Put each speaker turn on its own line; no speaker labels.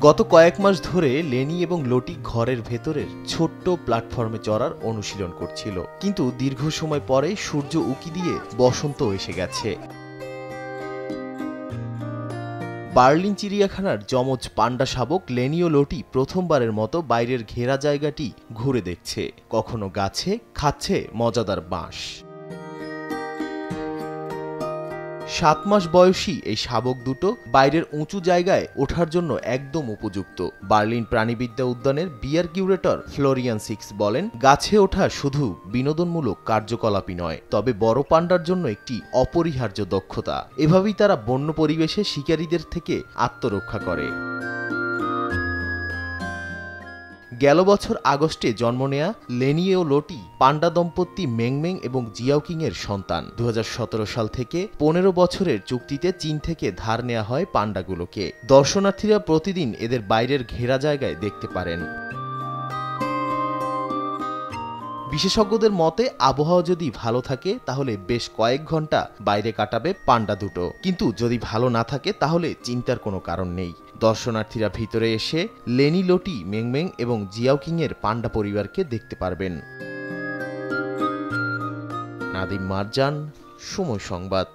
গত কয়েক মাস ধরে লেনি এবং লটি ঘরের ভেতরের ছোট্ট প্ল্যাটফর্মে চড়ার অনুশীলন করছিল, কিন্তু দীর্ঘ সময় পরে সূর্য উঁকি দিয়ে বসন্ত এসে গেছে। বার্লিন চিড়িয়াখানার যমজ পান্ডা শাবক লেনি ও লটি প্রথমবারের মতো বাইরের ঘেরা জায়গাটি ঘুরে দেখছে। কখনো গাছে, খাচ্ছে মজাদার বাঁশ। 7 মাস বয়সী এই শাবক দুটো বাইরের উঁচু জায়গায় ওঠার জন্য একদম উপযুক্ত। বার্লিন প্রাণীবিদ্যা উদ্যানের বিয়ার কিউরেটর ফ্লোরিয়ান সিক্স বলেন, গাছে ওঠা শুধু বিনোদনমূলক কার্যকলাপই নয়, তবে বড় পান্ডার জন্য একটি অপরিহার্য দক্ষতা। এভাবেই তারা বন্য পরিবেশে শিকারীদের থেকে আত্মরক্ষা করে। গেল বছর আগস্টে জন্ম নেয়া লেনি ও লটি পান্ডা দম্পতি মেংমেং এবং জিয়াওকিং এর সন্তান। 2017 সাল থেকে 15 বছরের চুক্তিতে চীন থেকে ধার নেওয়া হয় পান্ডাগুলোকে। দর্শনার্থীরা প্রতিদিন এদের বাইরের ঘেরা জায়গায় দেখতে পারেন। বিশেষজ্ঞদের মতে আবহাওয়া যদি ভালো থাকে তাহলে বেশ কয়েক ঘন্টা বাইরে কাটাবে পান্ডা দুটো, কিন্তু যদি ভালো না থাকে তাহলে চিন্তার কোনো কারণ নেই। দর্শনার্থীরা ভিতরে এসে লেনি, লটি, মেংমেং এবং জিয়াওকিং এর পান্ডা পরিবারকে দেখতে পারবেন। নাদিম মারজান, সময় সংবাদ।